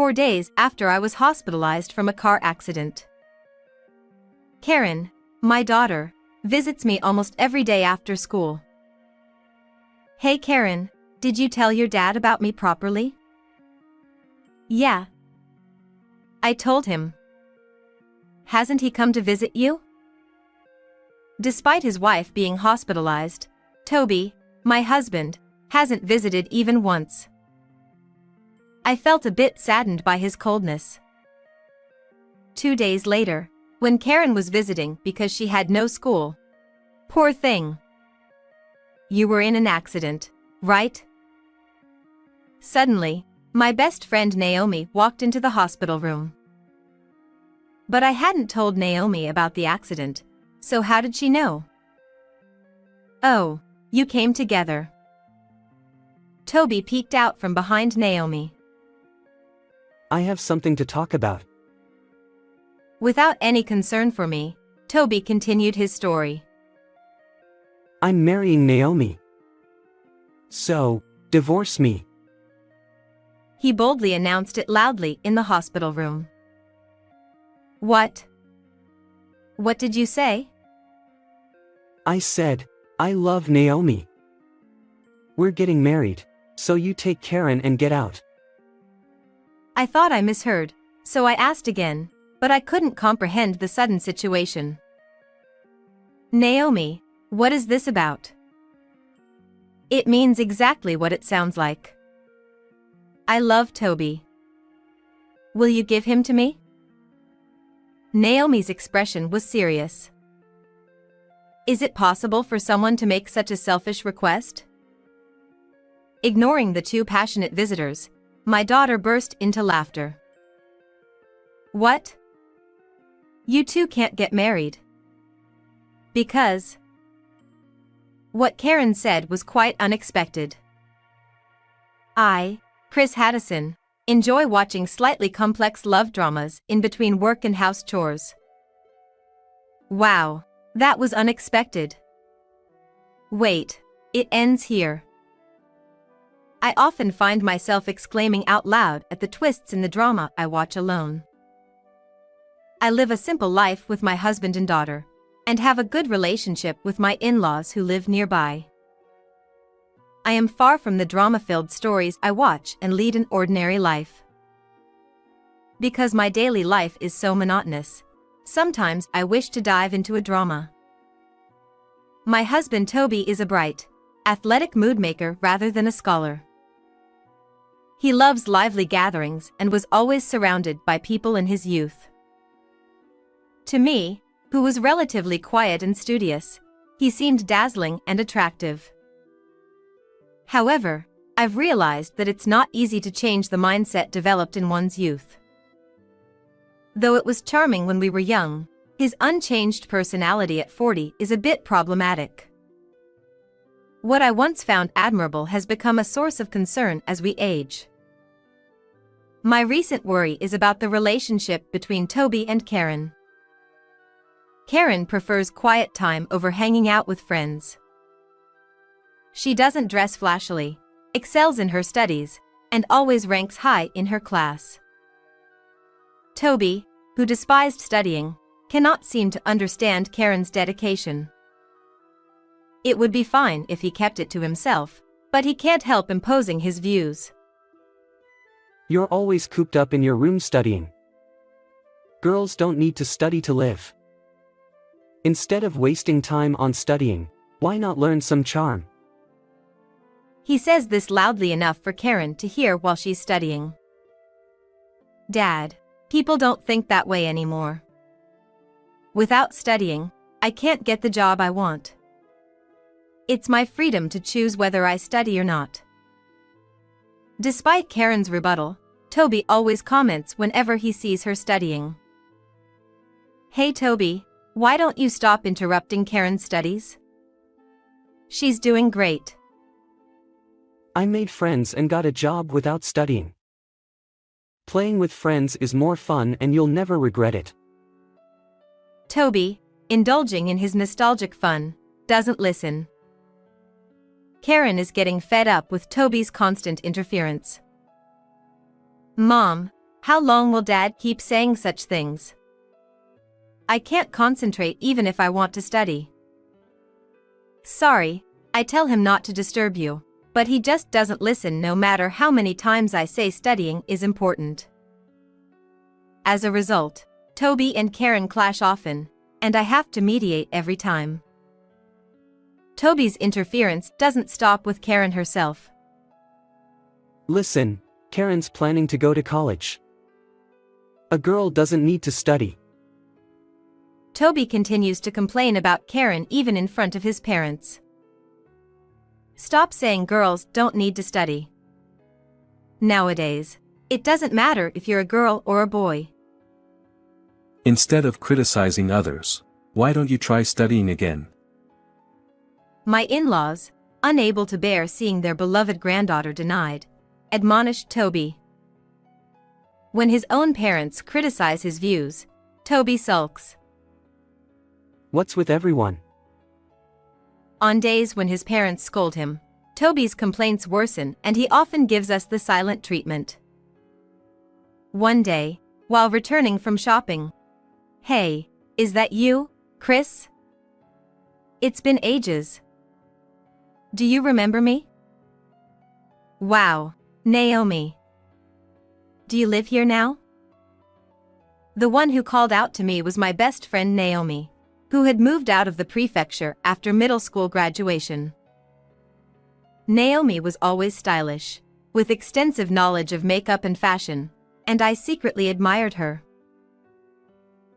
4 days after I was hospitalized from a car accident. Karen, my daughter, visits me almost every day after school. Hey Karen, did you tell your dad about me properly? Yeah. I told him. Hasn't he come to visit you? Despite his wife being hospitalized, Toby, my husband, hasn't visited even once. I felt a bit saddened by his coldness. 2 days later, when Karen was visiting because she had no school. Poor thing. You were in an accident, right? Suddenly, my best friend Naomi walked into the hospital room. But I hadn't told Naomi about the accident, so how did she know? Oh, you came together. Toby peeked out from behind Naomi. I have something to talk about. Without any concern for me, Toby continued his story. I'm marrying Naomi. So, divorce me. He boldly announced it loudly in the hospital room. What? What did you say? I said, I love Naomi. We're getting married, so you take Karen and get out. I thought I misheard, so I asked again, but I couldn't comprehend the sudden situation. Naomi, what is this about? It means exactly what it sounds like. I love Toby. Will you give him to me? Naomi's expression was serious. Is it possible for someone to make such a selfish request? Ignoring the two passionate visitors, my daughter burst into laughter. What? You two can't get married. Because? What Karen said was quite unexpected. I, Chris Haddison, enjoy watching slightly complex love dramas in between work and house chores. Wow, that was unexpected. Wait, it ends here. I often find myself exclaiming out loud at the twists in the drama I watch alone. I live a simple life with my husband and daughter, and have a good relationship with my in-laws who live nearby. I am far from the drama-filled stories I watch and lead an ordinary life. Because my daily life is so monotonous, sometimes I wish to dive into a drama. My husband Toby is a bright, athletic moodmaker rather than a scholar. He loves lively gatherings and was always surrounded by people in his youth. To me, who was relatively quiet and studious, he seemed dazzling and attractive. However, I've realized that it's not easy to change the mindset developed in one's youth. Though it was charming when we were young, his unchanged personality at 40 is a bit problematic. What I once found admirable has become a source of concern as we age. My recent worry is about the relationship between Toby and Karen. Karen prefers quiet time over hanging out with friends. She doesn't dress flashily, excels in her studies, and always ranks high in her class. Toby, who despised studying, cannot seem to understand Karen's dedication. It would be fine if he kept it to himself, but he can't help imposing his views. You're always cooped up in your room studying. Girls don't need to study to live. Instead of wasting time on studying, why not learn some charm? He says this loudly enough for Karen to hear while she's studying. Dad, people don't think that way anymore. Without studying, I can't get the job I want. It's my freedom to choose whether I study or not. Despite Karen's rebuttal, Toby always comments whenever he sees her studying. Hey Toby, why don't you stop interrupting Karen's studies? She's doing great. I made friends and got a job without studying. Playing with friends is more fun and you'll never regret it. Toby, indulging in his nostalgic fun, doesn't listen. Karen is getting fed up with Toby's constant interference. Mom, How long will Dad keep saying such things? I can't concentrate even if I want to study. Sorry, I tell him not to disturb you, but he just doesn't listen no matter how many times I say studying is important. As a result, Toby and Karen clash often, and I have to mediate every time. Toby's interference doesn't stop with Karen herself. Listen, Karen's planning to go to college. A girl doesn't need to study. Toby continues to complain about Karen even in front of his parents. Stop saying girls don't need to study. Nowadays, it doesn't matter if you're a girl or a boy. Instead of criticizing others, why don't you try studying again? My in-laws, unable to bear seeing their beloved granddaughter denied, admonished Toby. When his own parents criticize his views, Toby sulks. What's with everyone? On days when his parents scold him, Toby's complaints worsen and he often gives us the silent treatment. One day, while returning from shopping, "Hey, is that you, Chris? It's been ages. Do you remember me? Wow, Naomi. Do you live here now?" The one who called out to me was my best friend Naomi, who had moved out of the prefecture after middle school graduation. Naomi was always stylish, with extensive knowledge of makeup and fashion, and I secretly admired her.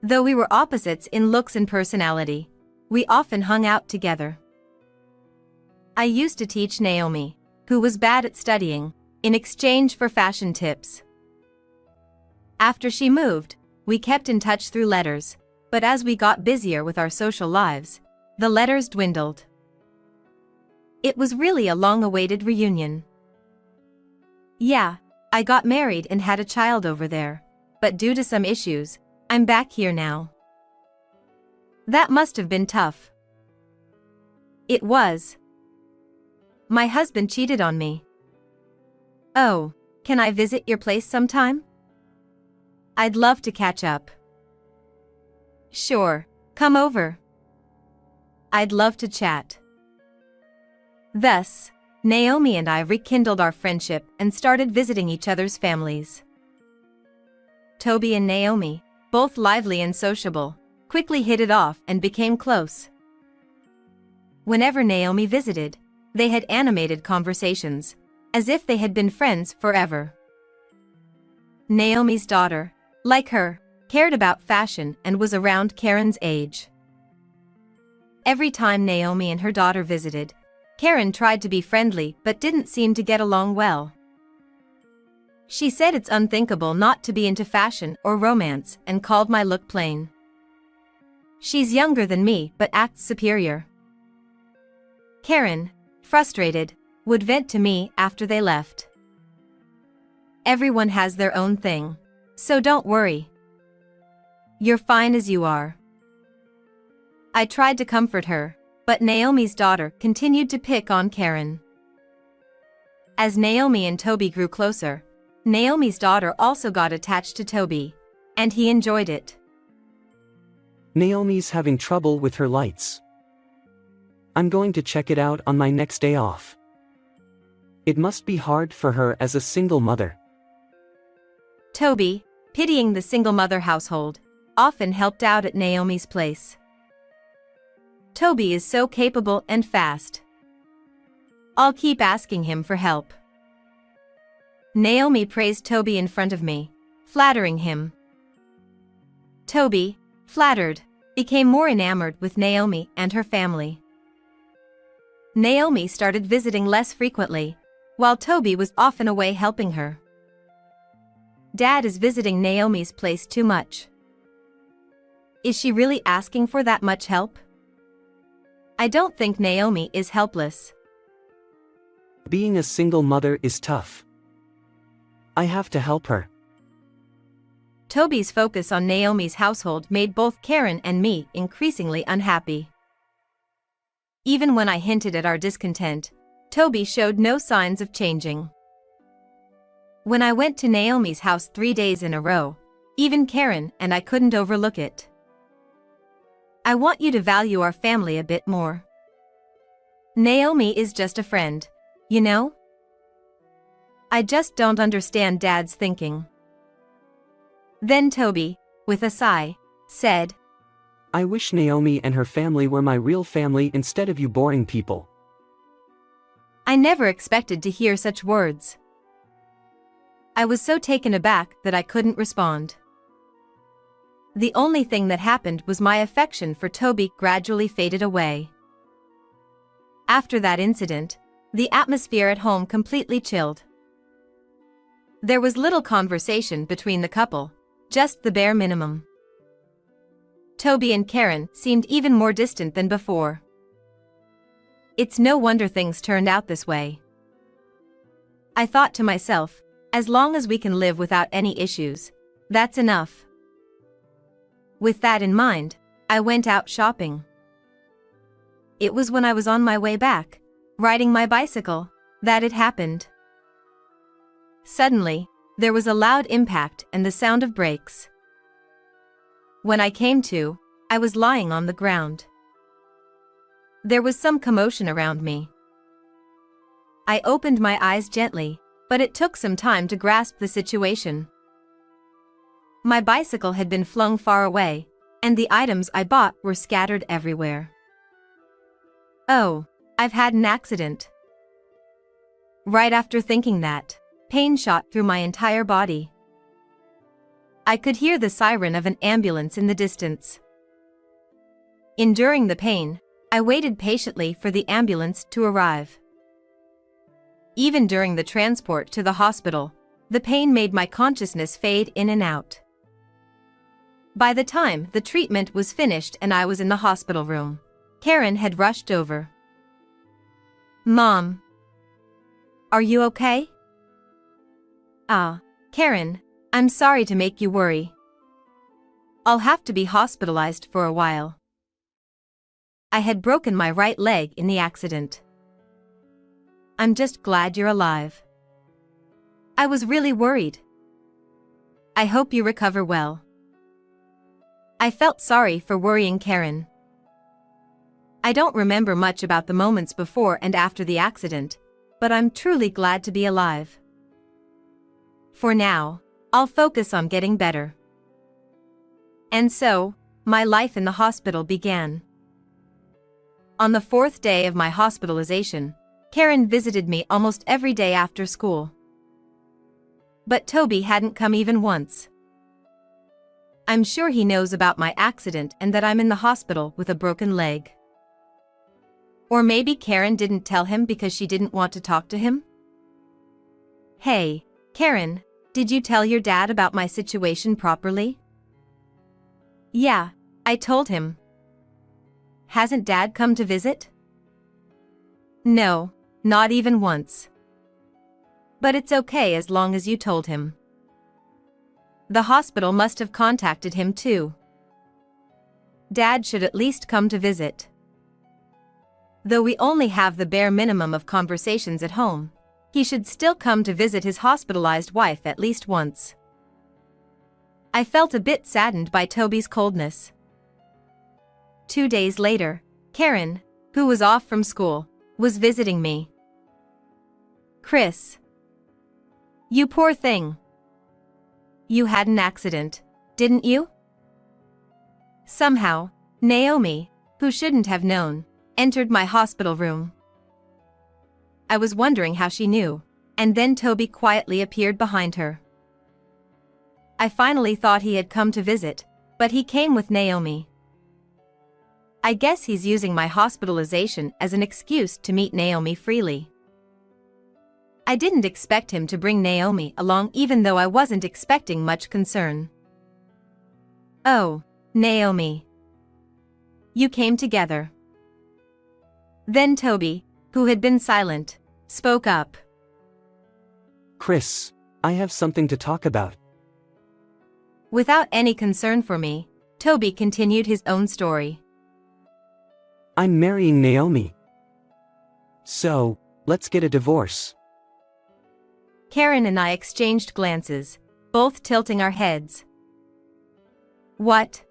Though we were opposites in looks and personality, we often hung out together. I used to teach Naomi, who was bad at studying, in exchange for fashion tips. After she moved, we kept in touch through letters, but as we got busier with our social lives, the letters dwindled. It was really a long-awaited reunion. Yeah, I got married and had a child over there, but due to some issues, I'm back here now. That must have been tough. It was. My husband cheated on me. Oh, can I visit your place sometime? I'd love to catch up. Sure, come over. I'd love to chat. Thus, Naomi and I rekindled our friendship and started visiting each other's families. Toby and Naomi, both lively and sociable, quickly hit it off and became close. Whenever Naomi visited, they had animated conversations, as if they had been friends forever. Naomi's daughter, like her, cared about fashion and was around Karen's age. Every time Naomi and her daughter visited, Karen tried to be friendly but didn't seem to get along well. She said it's unthinkable not to be into fashion or romance and called my look plain. She's younger than me but acts superior. Karen, frustrated, would vent to me after they left. Everyone has their own thing, so don't worry. You're fine as you are. I tried to comfort her, but Naomi's daughter continued to pick on Karen. As Naomi and Toby grew closer, Naomi's daughter also got attached to Toby, and he enjoyed it. Naomi's having trouble with her lights. I'm going to check it out on my next day off. It must be hard for her as a single mother. Toby, pitying the single mother household, often helped out at Naomi's place. Toby is so capable and fast. I'll keep asking him for help. Naomi praised Toby in front of me, flattering him. Toby, flattered, became more enamored with Naomi and her family. Naomi started visiting less frequently, while Toby was often away helping her. Dad is visiting Naomi's place too much. Is she really asking for that much help? I don't think Naomi is helpless. Being a single mother is tough. I have to help her. Toby's focus on Naomi's household made both Karen and me increasingly unhappy. Even when I hinted at our discontent, Toby showed no signs of changing. When I went to Naomi's house 3 days in a row, even Karen and I couldn't overlook it. I want you to value our family a bit more. Naomi is just a friend, you know? I just don't understand Dad's thinking. Then Toby, with a sigh, said, I wish Naomi and her family were my real family instead of you boring people. I never expected to hear such words. I was so taken aback that I couldn't respond. The only thing that happened was my affection for Toby gradually faded away. After that incident, the atmosphere at home completely chilled. There was little conversation between the couple, just the bare minimum. Toby and Karen seemed even more distant than before. It's no wonder things turned out this way. I thought to myself, as long as we can live without any issues, that's enough. With that in mind, I went out shopping. It was when I was on my way back, riding my bicycle, that it happened. Suddenly, there was a loud impact and the sound of brakes. When I came to, I was lying on the ground. There was some commotion around me. I opened my eyes gently, but it took some time to grasp the situation. My bicycle had been flung far away, and the items I bought were scattered everywhere. Oh, I've had an accident. Right after thinking that, pain shot through my entire body. I could hear the siren of an ambulance in the distance. Enduring the pain, I waited patiently for the ambulance to arrive. Even during the transport to the hospital, the pain made my consciousness fade in and out. By the time the treatment was finished and I was in the hospital room, Karen had rushed over. Mom. Are you okay? Karen, I'm sorry to make you worry. I'll have to be hospitalized for a while. I had broken my right leg in the accident. I'm just glad you're alive. I was really worried. I hope you recover well. I felt sorry for worrying Karen. I don't remember much about the moments before and after the accident, but I'm truly glad to be alive. For now, I'll focus on getting better. And so, my life in the hospital began. On the 4th day of my hospitalization, Karen visited me almost every day after school. But Toby hadn't come even once. I'm sure he knows about my accident and that I'm in the hospital with a broken leg. Or maybe Karen didn't tell him because she didn't want to talk to him? Hey, Karen, did you tell your dad about my situation properly? Yeah, I told him. Hasn't Dad come to visit? No, not even once. But it's okay as long as you told him. The hospital must have contacted him too. Dad should at least come to visit. Though we only have the bare minimum of conversations at home, he should still come to visit his hospitalized wife at least once. I felt a bit saddened by Toby's coldness. 2 days later, Karen, who was off from school, was visiting me. Chris. You poor thing. You had an accident, didn't you? Somehow, Naomi, who shouldn't have known, entered my hospital room. I was wondering how she knew, and then Toby quietly appeared behind her. I finally thought he had come to visit, but he came with Naomi. I guess he's using my hospitalization as an excuse to meet Naomi freely. I didn't expect him to bring Naomi along even though I wasn't expecting much concern. Oh, Naomi. You came together. Then Toby, who had been silent, spoke up. Chris, I have something to talk about. Without any concern for me, Toby continued his own story. I'm marrying Naomi. So, let's get a divorce. Karen and I exchanged glances, both tilting our heads. What?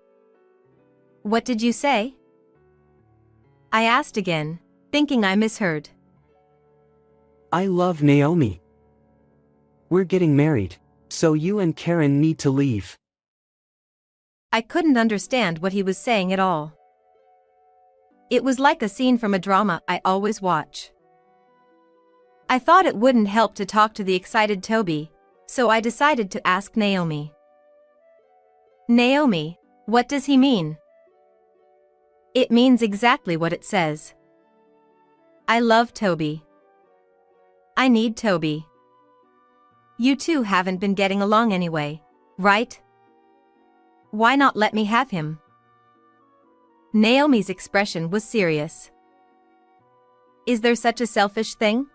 What did you say? I asked again, thinking I misheard. I love Naomi. We're getting married, so you and Karen need to leave. I couldn't understand what he was saying at all. It was like a scene from a drama I always watch. I thought it wouldn't help to talk to the excited Toby, so I decided to ask Naomi. Naomi, what does he mean? It means exactly what it says. I love Toby. I need Toby. You two haven't been getting along anyway, right? Why not let me have him? Naomi's expression was serious. Is there such a selfish thing?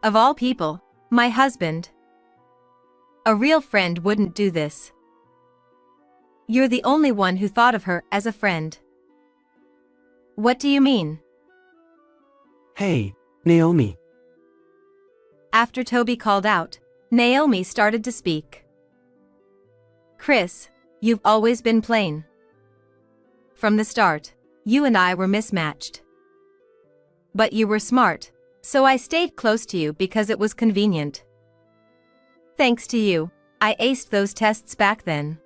Of all people, my husband. A real friend wouldn't do this. You're the only one who thought of her as a friend. What do you mean? Hey, Naomi. After Toby called out, Naomi started to speak. Chris, you've always been plain. From the start, you and I were mismatched. But you were smart, so I stayed close to you because it was convenient. Thanks to you, I aced those tests back then.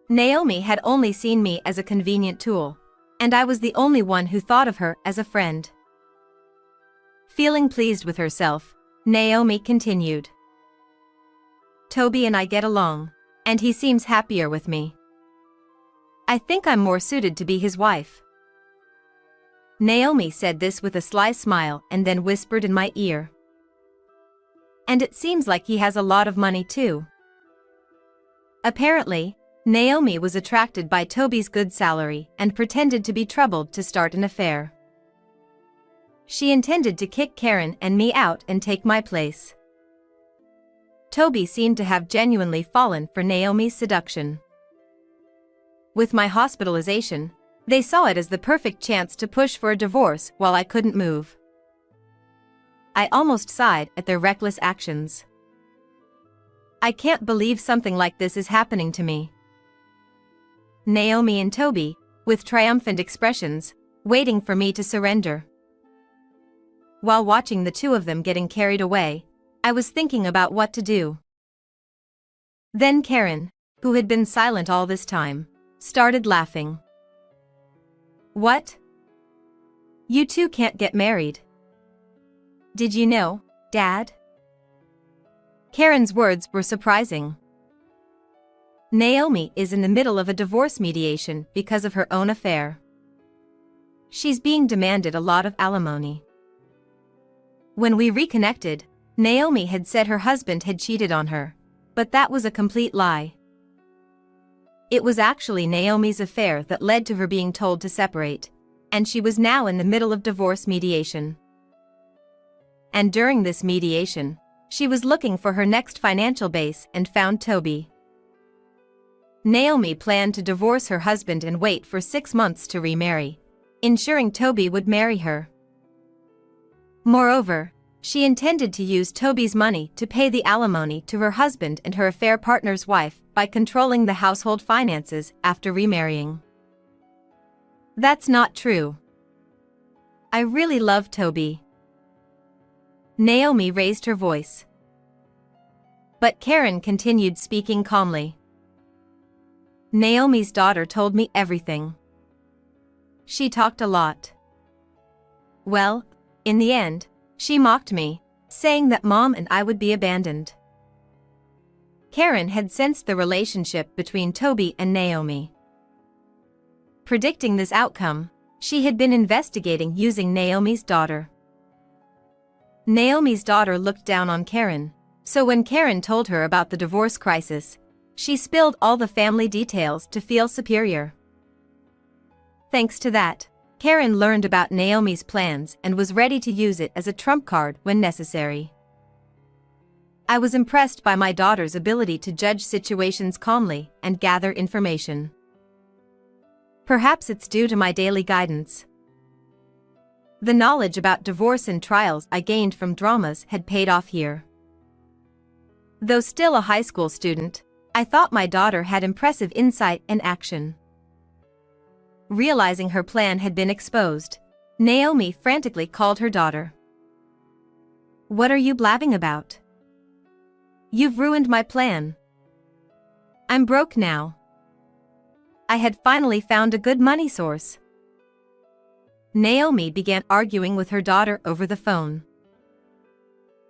Naomi had only seen me as a convenient tool, and I was the only one who thought of her as a friend. Feeling pleased with herself, Naomi continued. Toby and I get along, and he seems happier with me. I think I'm more suited to be his wife. Naomi said this with a sly smile and then whispered in my ear. And it seems like he has a lot of money too. Apparently, Naomi was attracted by Toby's good salary and pretended to be troubled to start an affair. She intended to kick Karen and me out and take my place. Toby seemed to have genuinely fallen for Naomi's seduction. With my hospitalization, they saw it as the perfect chance to push for a divorce while I couldn't move. I almost sighed at their reckless actions. I can't believe something like this is happening to me. Naomi and Toby, with triumphant expressions, waiting for me to surrender. While watching the two of them getting carried away, I was thinking about what to do. Then Karen, who had been silent all this time, started laughing. What? You two can't get married. Did you know, Dad? Karen's words were surprising. Naomi is in the middle of a divorce mediation because of her own affair. She's being demanded a lot of alimony. When we reconnected, Naomi had said her husband had cheated on her, but that was a complete lie. It was actually Naomi's affair that led to her being told to separate, and she was now in the middle of divorce mediation. And during this mediation, she was looking for her next financial base and found Toby. Naomi planned to divorce her husband and wait for 6 months to remarry, ensuring Toby would marry her. Moreover, she intended to use Toby's money to pay the alimony to her husband and her affair partner's wife by controlling the household finances after remarrying. That's not true. I really love Toby. Naomi raised her voice. But Karen continued speaking calmly. Naomi's daughter told me everything. She talked a lot. Well, in the end, she mocked me, saying that Mom and I would be abandoned. Karen had sensed the relationship between Toby and Naomi. Predicting this outcome, she had been investigating using Naomi's daughter. Naomi's daughter looked down on Karen, so when Karen told her about the divorce crisis, she spilled all the family details to feel superior. Thanks to that, Karen learned about Naomi's plans and was ready to use it as a trump card when necessary. I was impressed by my daughter's ability to judge situations calmly and gather information. Perhaps it's due to my daily guidance. The knowledge about divorce and trials I gained from dramas had paid off here. Though still a high school student, I thought my daughter had impressive insight and action. Realizing her plan had been exposed, Naomi frantically called her daughter. "What are you blabbing about? You've ruined my plan. I'm broke now. I had finally found a good money source." Naomi began arguing with her daughter over the phone.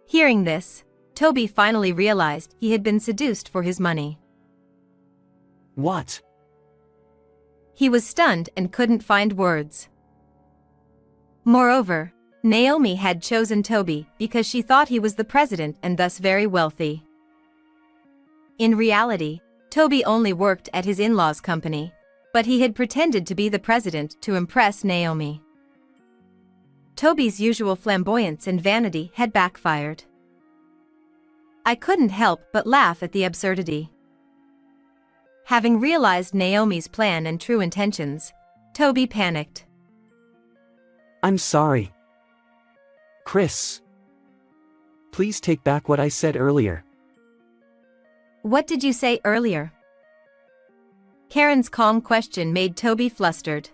Hearing this, Toby finally realized he had been seduced for his money. What? He was stunned and couldn't find words. Moreover, Naomi had chosen Toby because she thought he was the president and thus very wealthy. In reality, Toby only worked at his in-laws' company, but he had pretended to be the president to impress Naomi. Toby's usual flamboyance and vanity had backfired. I couldn't help but laugh at the absurdity. Having realized Naomi's plan and true intentions, Toby panicked. I'm sorry. Chris. Please take back what I said earlier. What did you say earlier? Karen's calm question made Toby flustered.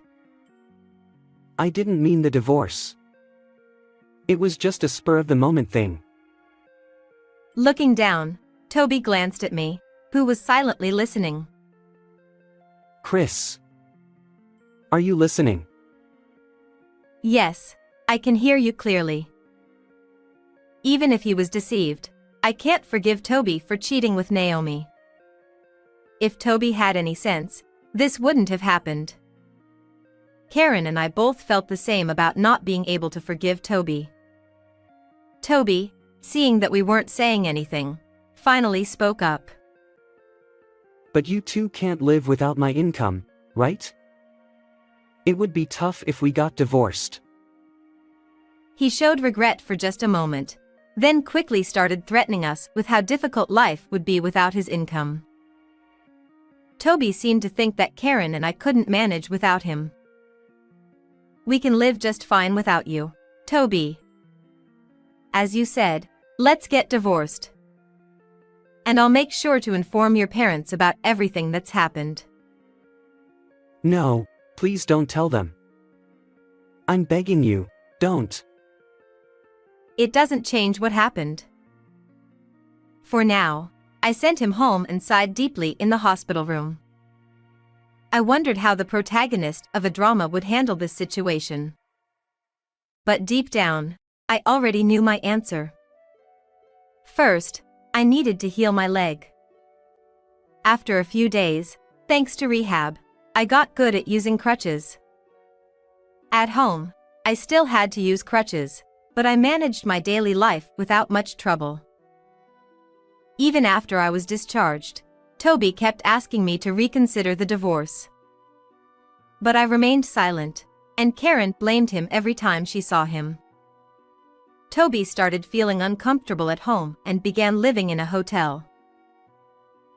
I didn't mean the divorce. It was just a spur-of-the-moment thing. Looking down, Toby glanced at me, who was silently listening. Chris. Are you listening? Yes, I can hear you clearly. Even if he was deceived, I can't forgive Toby for cheating with Naomi. If Toby had any sense, this wouldn't have happened. Karen and I both felt the same about not being able to forgive Toby. Toby, seeing that we weren't saying anything, finally spoke up. But you two can't live without my income, right? It would be tough if we got divorced. He showed regret for just a moment, then quickly started threatening us with how difficult life would be without his income. Toby seemed to think that Karen and I couldn't manage without him. We can live just fine without you, Toby. As you said, let's get divorced. And I'll make sure to inform your parents about everything that's happened. No, please don't tell them. I'm begging you, don't. It doesn't change what happened. For now, I sent him home and sighed deeply in the hospital room. I wondered how the protagonist of a drama would handle this situation. But deep down, I already knew my answer. First, I needed to heal my leg. After a few days, thanks to rehab, I got good at using crutches. At home, I still had to use crutches, but I managed my daily life without much trouble. Even after I was discharged, Toby kept asking me to reconsider the divorce. But I remained silent, and Karen blamed him every time she saw him. Toby started feeling uncomfortable at home and began living in a hotel.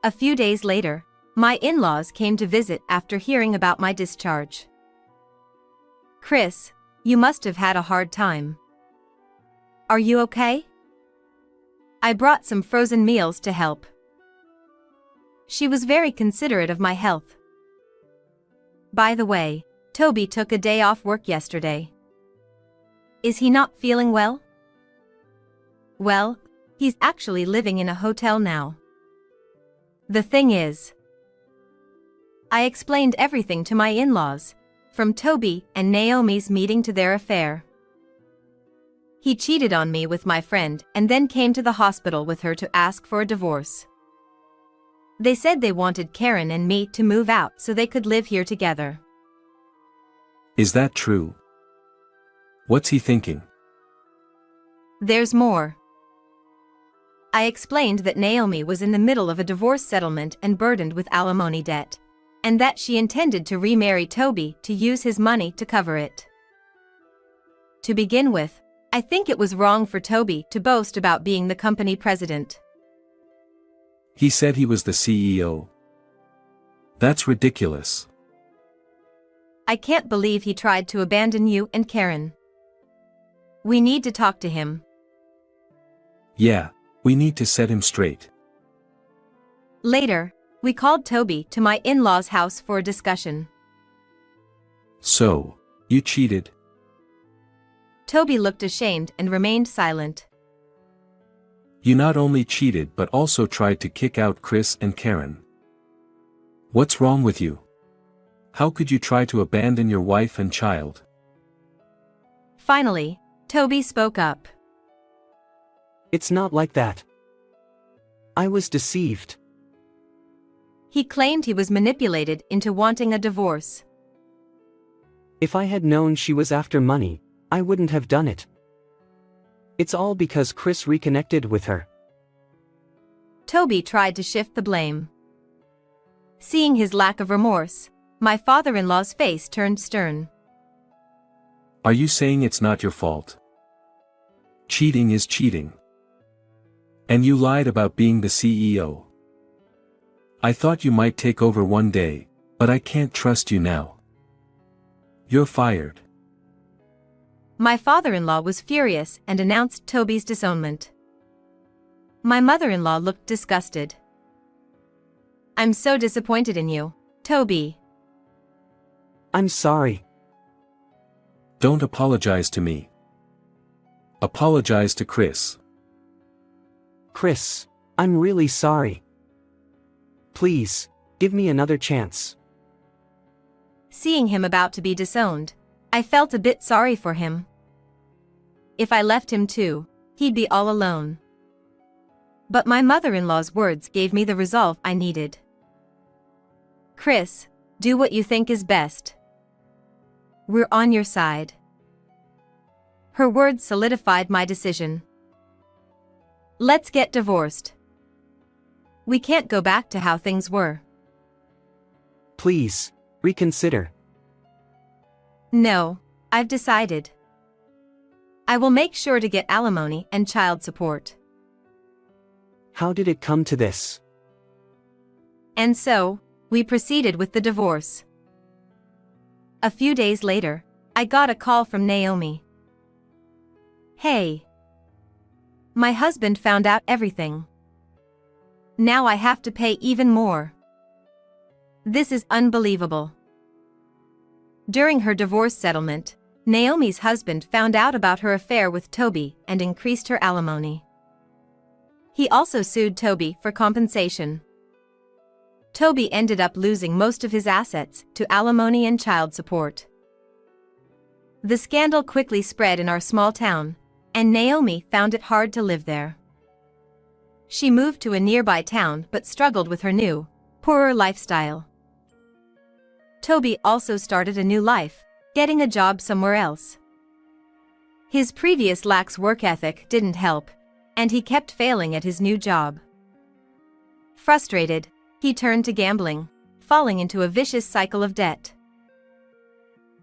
A few days later, my in-laws came to visit after hearing about my discharge. "Chris, you must have had a hard time. Are you okay?" I brought some frozen meals to help. She was very considerate of my health. By the way, Toby took a day off work yesterday. Is he not feeling well? Well, he's actually living in a hotel now. The thing is, I explained everything to my in-laws, from Toby and Naomi's meeting to their affair. He cheated on me with my friend and then came to the hospital with her to ask for a divorce. They said they wanted Karen and me to move out so they could live here together. Is that true? What's he thinking? There's more. I explained that Naomi was in the middle of a divorce settlement and burdened with alimony debt, and that she intended to remarry Toby to use his money to cover it. To begin with, I think it was wrong for Toby to boast about being the company president. He said he was the CEO. That's ridiculous. I can't believe he tried to abandon you and Karen. We need to talk to him. Yeah, we need to set him straight. Later, we called Toby to my in-laws' house for a discussion. So, you cheated? Toby looked ashamed and remained silent. You not only cheated but also tried to kick out Chris and Karen. What's wrong with you? How could you try to abandon your wife and child? Finally, Toby spoke up. It's not like that. I was deceived. He claimed he was manipulated into wanting a divorce. If I had known she was after money, I wouldn't have done it. It's all because Chris reconnected with her. Toby tried to shift the blame. Seeing his lack of remorse, my father-in-law's face turned stern. Are you saying it's not your fault? Cheating is cheating. And you lied about being the CEO. I thought you might take over one day, but I can't trust you now. You're fired. My father-in-law was furious and announced Toby's disownment. My mother-in-law looked disgusted. I'm so disappointed in you, Toby. I'm sorry. Don't apologize to me. Apologize to Chris. Chris, I'm really sorry. Please, give me another chance. Seeing him about to be disowned, I felt a bit sorry for him. If I left him too, he'd be all alone. But my mother-in-law's words gave me the resolve I needed. Chris, do what you think is best. We're on your side. Her words solidified my decision. Let's get divorced. We can't go back to how things were. Please, reconsider. No, I've decided. I will make sure to get alimony and child support. How did it come to this? And so, we proceeded with the divorce. A few days later, I got a call from Naomi. Hey. My husband found out everything. Now I have to pay even more. This is unbelievable. During her divorce settlement, Naomi's husband found out about her affair with Toby and increased her alimony. He also sued Toby for compensation. Toby ended up losing most of his assets to alimony and child support. The scandal quickly spread in our small town, and Naomi found it hard to live there. She moved to a nearby town but struggled with her new, poorer lifestyle. Toby also started a new life, getting a job somewhere else. His previous lax work ethic didn't help, and he kept failing at his new job. Frustrated, he turned to gambling, falling into a vicious cycle of debt.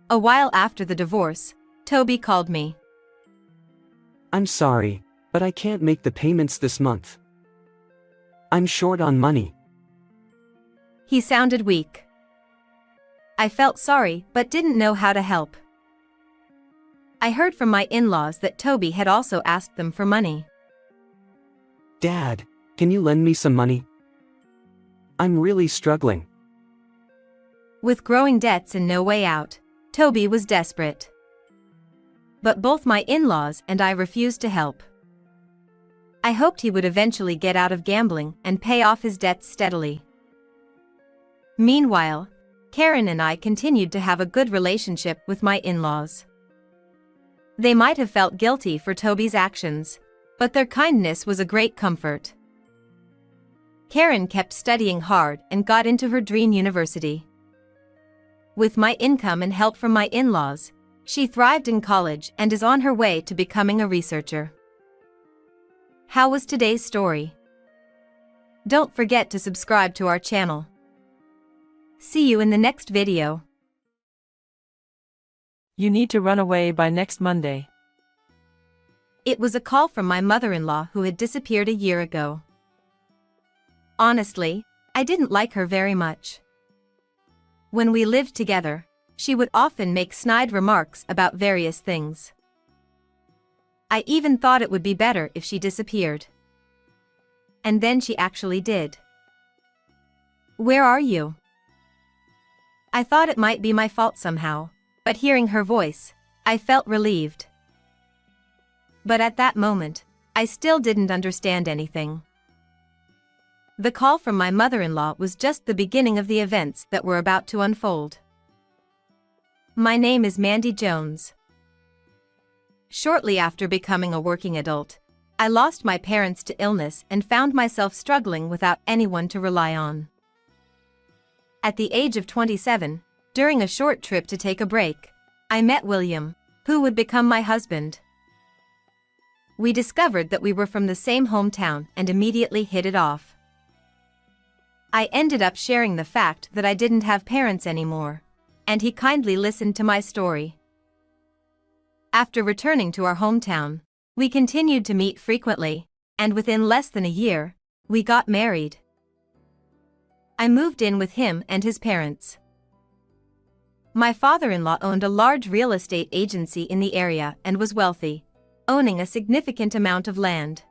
A while after the divorce, Toby called me. I'm sorry, but I can't make the payments this month. I'm short on money. He sounded weak. I felt sorry but didn't know how to help. I heard from my in-laws that Toby had also asked them for money. Dad, can you lend me some money? I'm really struggling. With growing debts and no way out, Toby was desperate. But both my in-laws and I refused to help. I hoped he would eventually get out of gambling and pay off his debts steadily. Meanwhile, Karen and I continued to have a good relationship with my in-laws. They might have felt guilty for Toby's actions, but their kindness was a great comfort. Karen kept studying hard and got into her dream university. With my income and help from my in-laws, she thrived in college and is on her way to becoming a researcher. How was today's story? Don't forget to subscribe to our channel. See you in the next video. You need to run away by next Monday. It was a call from my mother-in-law who had disappeared a year ago. Honestly, I didn't like her very much. When we lived together, she would often make snide remarks about various things. I even thought it would be better if she disappeared. And then she actually did. "Where are you?" I thought it might be my fault somehow, but hearing her voice, I felt relieved. But at that moment, I still didn't understand anything. The call from my mother-in-law was just the beginning of the events that were about to unfold. My name is Mandy Jones. Shortly after becoming a working adult, I lost my parents to illness and found myself struggling without anyone to rely on. At the age of 27, during a short trip to take a break, I met William, who would become my husband. We discovered that we were from the same hometown and immediately hit it off. I ended up sharing the fact that I didn't have parents anymore, and he kindly listened to my story. After returning to our hometown, we continued to meet frequently, and within less than a year, we got married. I moved in with him and his parents. My father-in-law owned a large real estate agency in the area and was wealthy, owning a significant amount of land.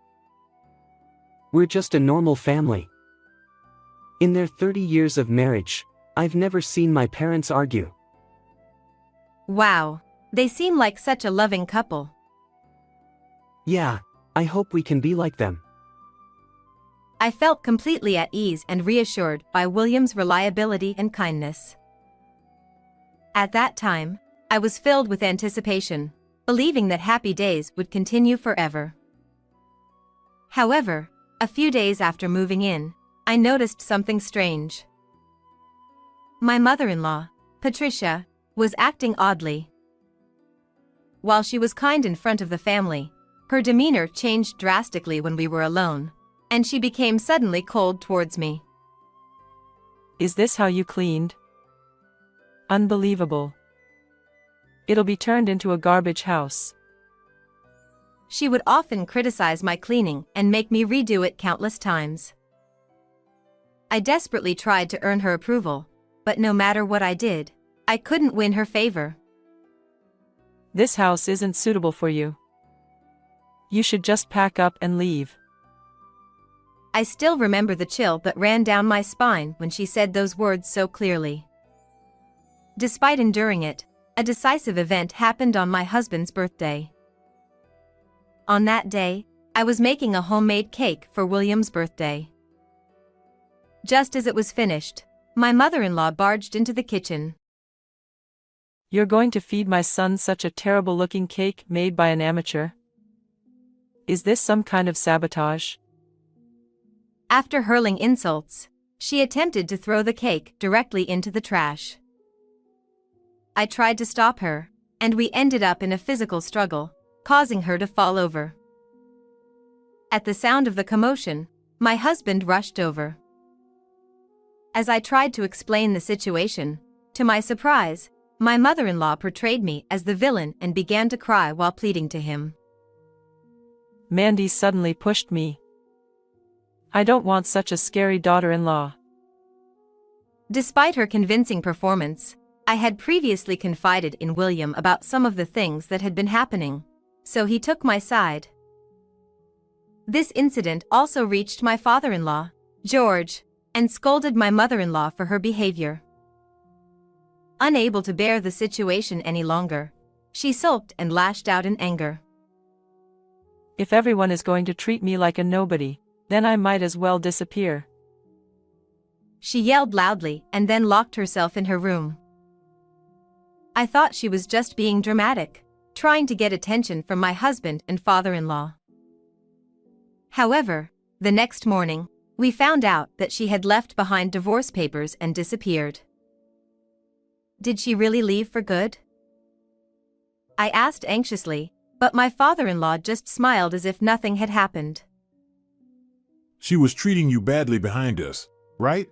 We're just a normal family. In their 30 years of marriage, I've never seen my parents argue. Wow, they seem like such a loving couple. Yeah, I hope we can be like them. I felt completely at ease and reassured by William's reliability and kindness. At that time, I was filled with anticipation, believing that happy days would continue forever. However, a few days after moving in, I noticed something strange. My mother-in-law, Patricia, was acting oddly. While she was kind in front of the family, her demeanor changed drastically when we were alone, and she became suddenly cold towards me. Is this how you cleaned? Unbelievable. It'll be turned into a garbage house. She would often criticize my cleaning and make me redo it countless times. I desperately tried to earn her approval, but no matter what I did, I couldn't win her favor. This house isn't suitable for you. You should just pack up and leave. I still remember the chill that ran down my spine when she said those words so clearly. Despite enduring it, a decisive event happened on my husband's birthday. On that day, I was making a homemade cake for William's birthday. Just as it was finished, my mother-in-law barged into the kitchen. You're going to feed my son such a terrible-looking cake made by an amateur? Is this some kind of sabotage? After hurling insults, she attempted to throw the cake directly into the trash. I tried to stop her, and we ended up in a physical struggle, causing her to fall over. At the sound of the commotion, my husband rushed over. As I tried to explain the situation, to my surprise, my mother-in-law portrayed me as the villain and began to cry while pleading to him. Mandy suddenly pushed me. I don't want such a scary daughter-in-law. Despite her convincing performance, I had previously confided in William about some of the things that had been happening, so he took my side. This incident also reached my father-in-law, George, and scolded my mother-in-law for her behavior. Unable to bear the situation any longer, she sulked and lashed out in anger. If everyone is going to treat me like a nobody, then I might as well disappear. She yelled loudly and then locked herself in her room. I thought she was just being dramatic, trying to get attention from my husband and father-in-law. However, the next morning, we found out that she had left behind divorce papers and disappeared. Did she really leave for good? I asked anxiously, but my father-in-law just smiled as if nothing had happened. She was treating you badly behind us, right?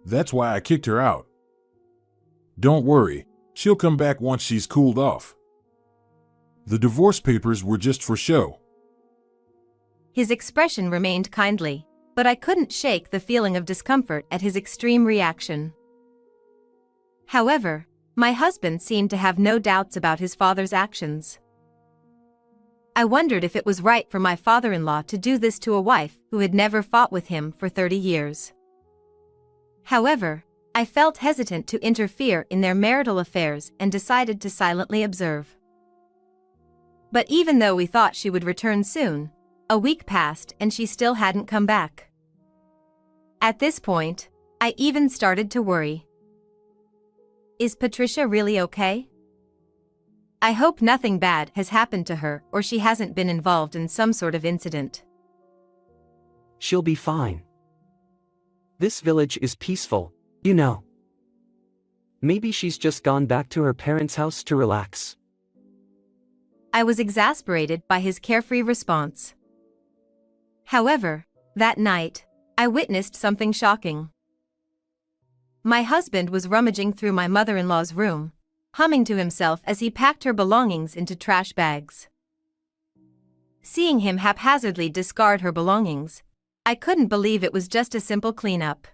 That's why I kicked her out. Don't worry, she'll come back once she's cooled off. The divorce papers were just for show. His expression remained kindly, but I couldn't shake the feeling of discomfort at his extreme reaction. However, my husband seemed to have no doubts about his father's actions. I wondered if it was right for my father-in-law to do this to a wife who had never fought with him for 30 years. However, I felt hesitant to interfere in their marital affairs and decided to silently observe. But even though we thought she would return soon, a week passed and she still hadn't come back. At this point, I even started to worry. Is Patricia really okay? I hope nothing bad has happened to her or she hasn't been involved in some sort of incident. She'll be fine. This village is peaceful, you know. Maybe she's just gone back to her parents' house to relax. I was exasperated by his carefree response. However, that night, I witnessed something shocking. My husband was rummaging through my mother-in-law's room, humming to himself as he packed her belongings into trash bags. Seeing him haphazardly discard her belongings, I couldn't believe it was just a simple cleanup.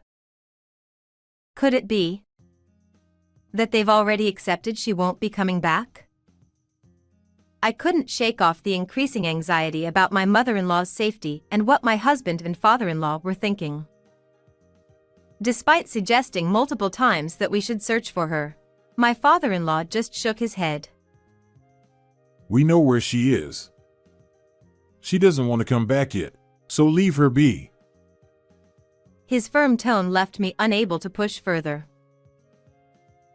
Could it be that they've already accepted she won't be coming back? I couldn't shake off the increasing anxiety about my mother-in-law's safety and what my husband and father-in-law were thinking. Despite suggesting multiple times that we should search for her, my father-in-law just shook his head. We know where she is. She doesn't want to come back yet, so leave her be. His firm tone left me unable to push further.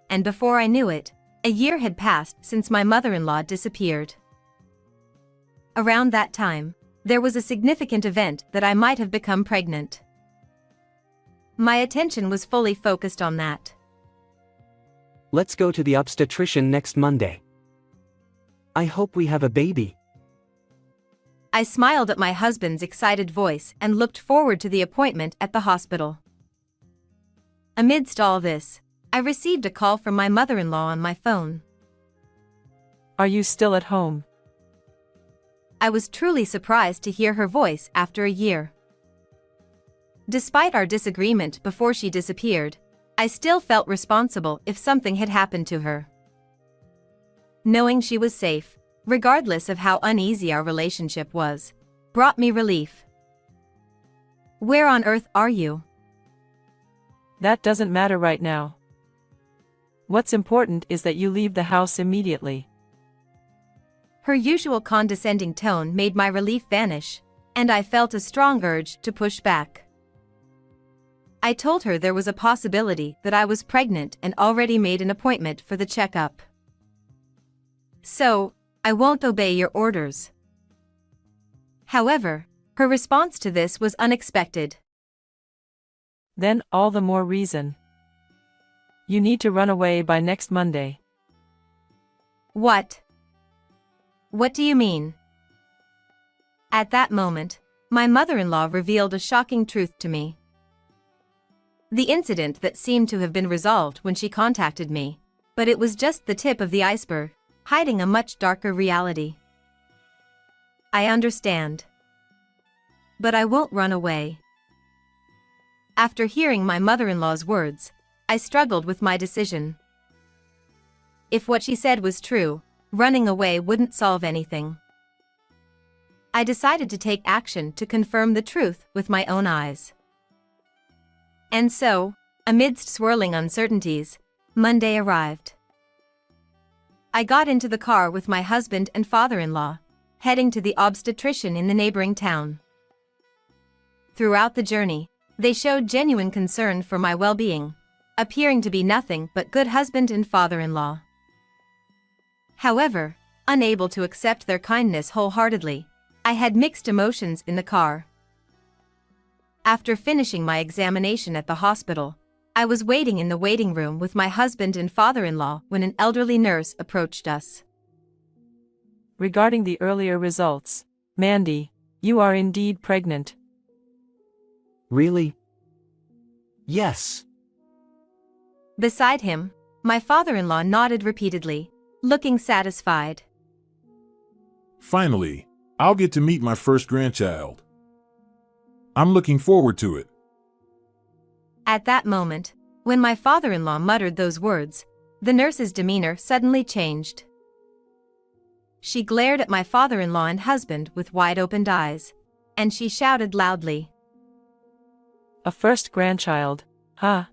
And before I knew it, a year had passed since my mother-in-law disappeared. Around that time, there was a significant event that I might have become pregnant. My attention was fully focused on that. Let's go to the obstetrician next Monday. I hope we have a baby. I smiled at my husband's excited voice and looked forward to the appointment at the hospital. Amidst all this, I received a call from my mother-in-law on my phone. Are you still at home? I was truly surprised to hear her voice after a year. Despite our disagreement before she disappeared, I still felt responsible if something had happened to her. Knowing she was safe, regardless of how uneasy our relationship was, brought me relief. Where on earth are you? That doesn't matter right now. What's important is that you leave the house immediately. Her usual condescending tone made my relief vanish, and I felt a strong urge to push back. I told her there was a possibility that I was pregnant and already made an appointment for the checkup. So, I won't obey your orders. However, her response to this was unexpected. Then all the more reason. You need to run away by next Monday. What? What do you mean? At that moment, my mother-in-law revealed a shocking truth to me. The incident that seemed to have been resolved when she contacted me, but it was just the tip of the iceberg, hiding a much darker reality. I understand. But I won't run away. After hearing my mother-in-law's words, I struggled with my decision. If what she said was true, running away wouldn't solve anything. I decided to take action to confirm the truth with my own eyes. And so, amidst swirling uncertainties, Monday arrived. I got into the car with my husband and father-in-law, heading to the obstetrician in the neighboring town. Throughout the journey, they showed genuine concern for my well-being, appearing to be nothing but good husband and father-in-law. However, unable to accept their kindness wholeheartedly, I had mixed emotions in the car. After finishing my examination at the hospital, I was waiting in the waiting room with my husband and father-in-law when an elderly nurse approached us. Regarding the earlier results, Mandy, you are indeed pregnant. Really? Yes. Beside him, my father-in-law nodded repeatedly, looking satisfied. Finally, I'll get to meet my first grandchild. I'm looking forward to it. At that moment, when my father-in-law muttered those words, the nurse's demeanor suddenly changed. She glared at my father-in-law and husband with wide-opened eyes. And she shouted loudly. A first grandchild, huh?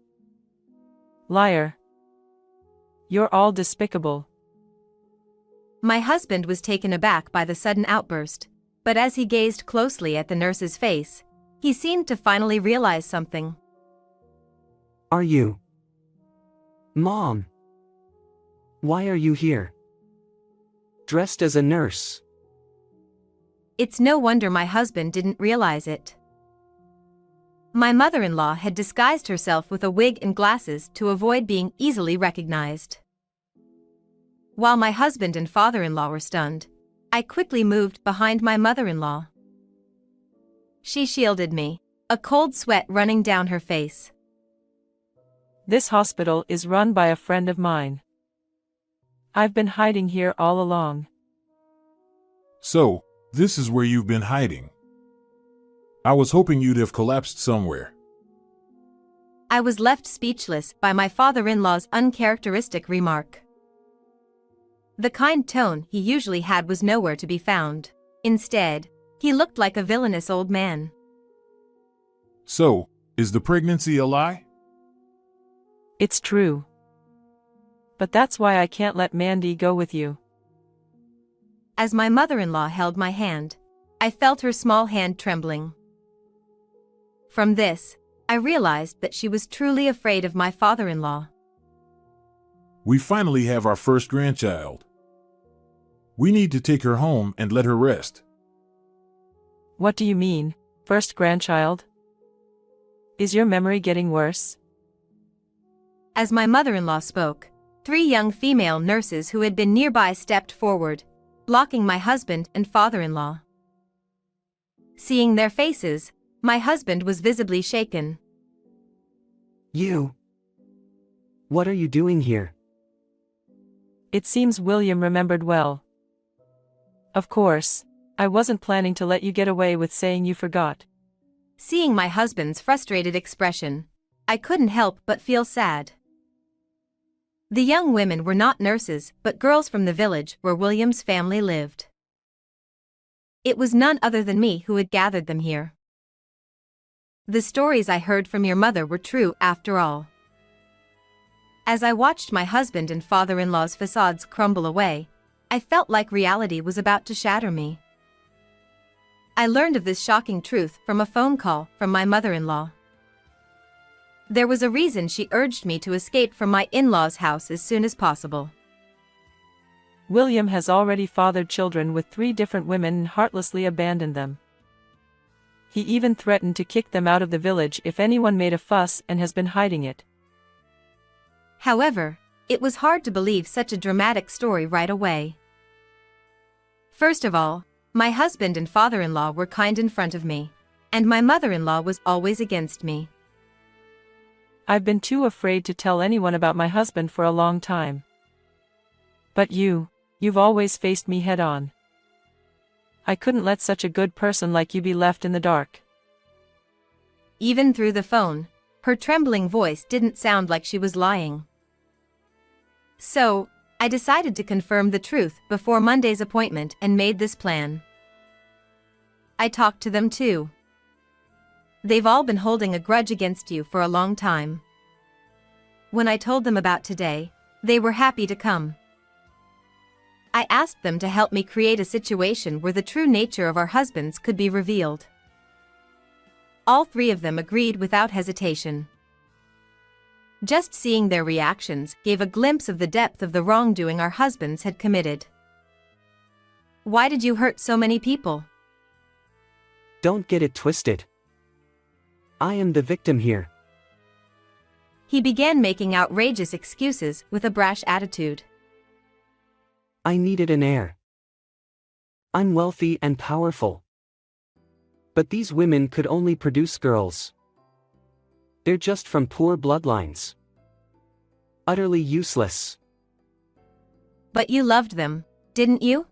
Liar. You're all despicable. My husband was taken aback by the sudden outburst, but as he gazed closely at the nurse's face, he seemed to finally realize something. Are you? Mom. Why are you here? Dressed as a nurse. It's no wonder my husband didn't realize it. My mother-in-law had disguised herself with a wig and glasses to avoid being easily recognized. While my husband and father-in-law were stunned, I quickly moved behind my mother-in-law. She shielded me, a cold sweat running down her face. This hospital is run by a friend of mine. I've been hiding here all along. So, this is where you've been hiding. I was hoping you'd have collapsed somewhere. I was left speechless by my father-in-law's uncharacteristic remark. The kind tone he usually had was nowhere to be found. Instead, he looked like a villainous old man. So, is the pregnancy a lie? It's true. But that's why I can't let Mandy go with you. As my mother-in-law held my hand, I felt her small hand trembling. From this, I realized that she was truly afraid of my father-in-law. We finally have our first grandchild. We need to take her home and let her rest. What do you mean, first grandchild? Is your memory getting worse? As my mother-in-law spoke, 3 young female nurses who had been nearby stepped forward, blocking my husband and father-in-law. Seeing their faces, my husband was visibly shaken. You? What are you doing here? It seems William remembered well. Of course, I wasn't planning to let you get away with saying you forgot. Seeing my husband's frustrated expression, I couldn't help but feel sad. The young women were not nurses but girls from the village where William's family lived. It was none other than me who had gathered them here. The stories I heard from your mother were true after all. As I watched my husband and father-in-law's facades crumble away, I felt like reality was about to shatter me. I learned of this shocking truth from a phone call from my mother-in-law. There was a reason she urged me to escape from my in-laws' house as soon as possible. William has already fathered children with 3 different women and heartlessly abandoned them. He even threatened to kick them out of the village if anyone made a fuss and has been hiding it. However, it was hard to believe such a dramatic story right away. First of all, my husband and father-in-law were kind in front of me, and my mother-in-law was always against me. I've been too afraid to tell anyone about my husband for a long time. But you've always faced me head-on. I couldn't let such a good person like you be left in the dark. Even through the phone, her trembling voice didn't sound like she was lying. So, I decided to confirm the truth before Monday's appointment and made this plan. I talked to them too. They've all been holding a grudge against you for a long time. When I told them about today, they were happy to come. I asked them to help me create a situation where the true nature of our husbands could be revealed. All 3 of them agreed without hesitation. Just seeing their reactions gave a glimpse of the depth of the wrongdoing our husbands had committed. Why did you hurt so many people? Don't get it twisted. I am the victim here. He began making outrageous excuses with a brash attitude. I needed an heir. I'm wealthy and powerful. But these women could only produce girls. They're just from poor bloodlines. Utterly useless. But you loved them, didn't you?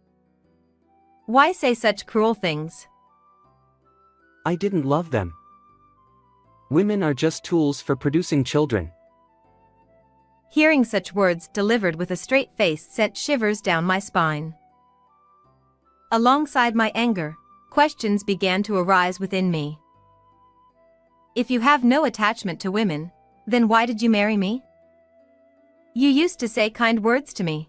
Why say such cruel things? I didn't love them. Women are just tools for producing children. Hearing such words delivered with a straight face sent shivers down my spine. Alongside my anger, questions began to arise within me. If you have no attachment to women, then why did you marry me? You used to say kind words to me.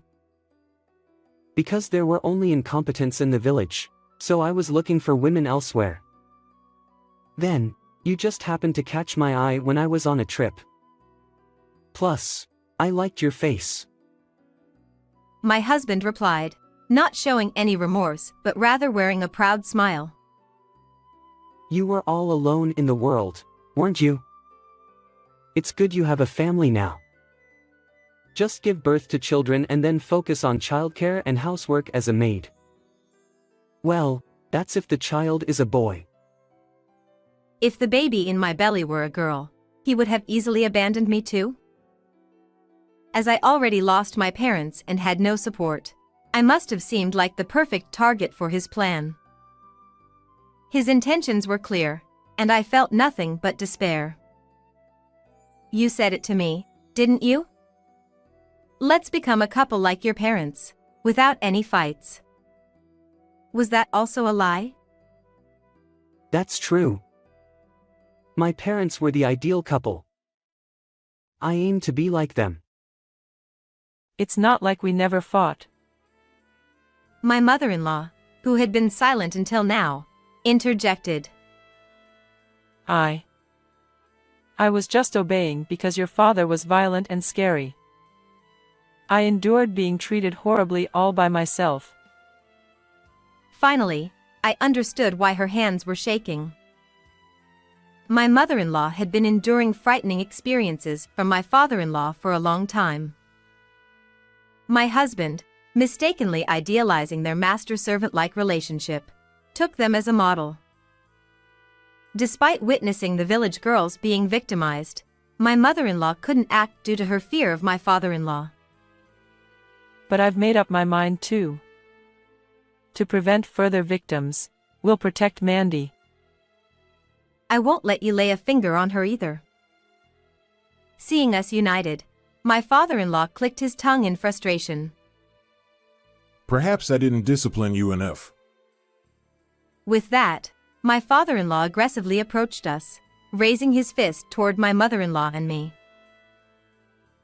Because there were only incompetents in the village, so I was looking for women elsewhere. Then, you just happened to catch my eye when I was on a trip. Plus, I liked your face. My husband replied, not showing any remorse but rather wearing a proud smile. You were all alone in the world, weren't you? It's good you have a family now. Just give birth to children and then focus on childcare and housework as a maid. Well, that's if the child is a boy. If the baby in my belly were a girl, he would have easily abandoned me too? As I already lost my parents and had no support, I must have seemed like the perfect target for his plan. His intentions were clear, and I felt nothing but despair. You said it to me, didn't you? Let's become a couple like your parents, without any fights. Was that also a lie? That's true. My parents were the ideal couple. I aim to be like them. It's not like we never fought. My mother-in-law, who had been silent until now, interjected. I was just obeying because your father was violent and scary. I endured being treated horribly all by myself. Finally, I understood why her hands were shaking. My mother-in-law had been enduring frightening experiences from my father-in-law for a long time. My husband, mistakenly idealizing their master-servant-like relationship, took them as a model. Despite witnessing the village girls being victimized, my mother-in-law couldn't act due to her fear of my father-in-law. But I've made up my mind too. To prevent further victims, we'll protect Mandy. I won't let you lay a finger on her either. Seeing us united, my father-in-law clicked his tongue in frustration. Perhaps I didn't discipline you enough. With that, my father-in-law aggressively approached us, raising his fist toward my mother-in-law and me.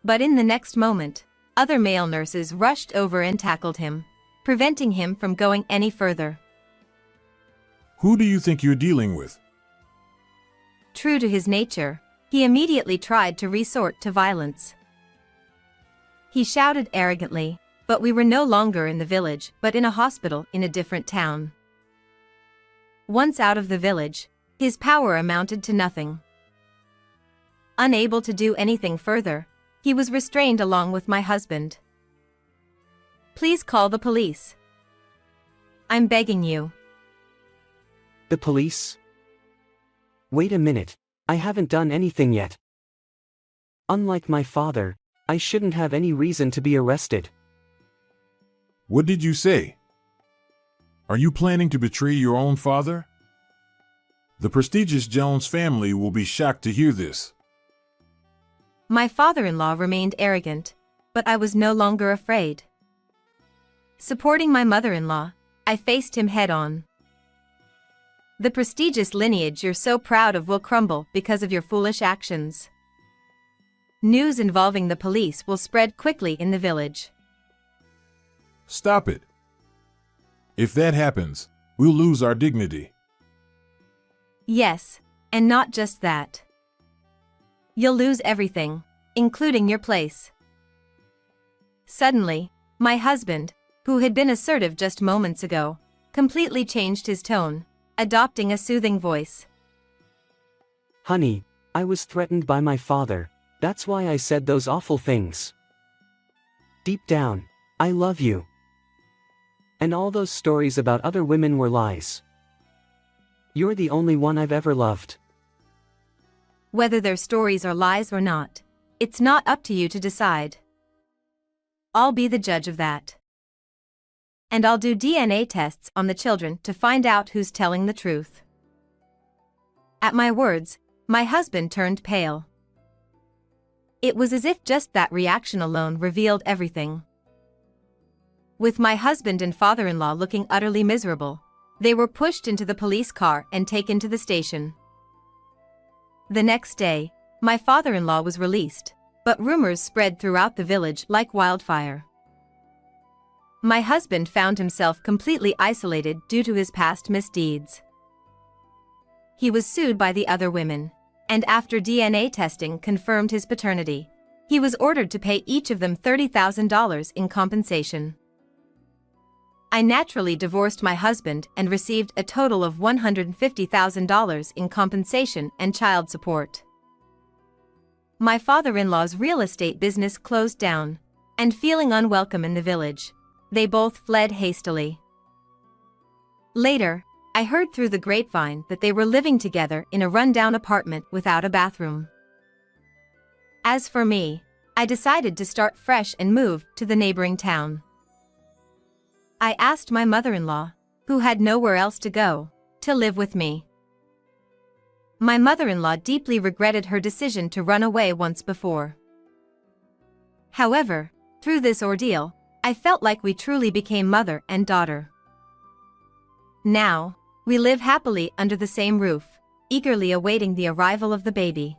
But in the next moment, other male nurses rushed over and tackled him, preventing him from going any further. Who do you think you're dealing with? True to his nature, he immediately tried to resort to violence. He shouted arrogantly, but we were no longer in the village but in a hospital in a different town. Once out of the village, his power amounted to nothing. Unable to do anything further, he was restrained along with my husband. Please call the police. I'm begging you. The police? Wait a minute, I haven't done anything yet. Unlike my father, I shouldn't have any reason to be arrested. What did you say? Are you planning to betray your own father? The prestigious Jones family will be shocked to hear this. My father-in-law remained arrogant, but I was no longer afraid. Supporting my mother-in-law, I faced him head-on. The prestigious lineage you're so proud of will crumble because of your foolish actions. News involving the police will spread quickly in the village. Stop it. If that happens, we'll lose our dignity. Yes, and not just that. You'll lose everything, including your place. Suddenly, my husband, who had been assertive just moments ago, completely changed his tone, adopting a soothing voice. Honey, I was threatened by my father, that's why I said those awful things. Deep down, I love you. And all those stories about other women were lies. You're the only one I've ever loved. Whether their stories are lies or not, it's not up to you to decide. I'll be the judge of that. And I'll do DNA tests on the children to find out who's telling the truth. At my words, my husband turned pale. It was as if just that reaction alone revealed everything. With my husband and father-in-law looking utterly miserable, they were pushed into the police car and taken to the station. The next day, my father-in-law was released, but rumors spread throughout the village like wildfire. My husband found himself completely isolated due to his past misdeeds. He was sued by the other women, and after DNA testing confirmed his paternity, he was ordered to pay each of them $30,000 in compensation. I naturally divorced my husband and received a total of $150,000 in compensation and child support. My father-in-law's real estate business closed down, and feeling unwelcome in the village, they both fled hastily. Later, I heard through the grapevine that they were living together in a rundown apartment without a bathroom. As for me, I decided to start fresh and move to the neighboring town. I asked my mother-in-law, who had nowhere else to go, to live with me. My mother-in-law deeply regretted her decision to run away once before. However, through this ordeal, I felt like we truly became mother and daughter. Now, we live happily under the same roof, eagerly awaiting the arrival of the baby.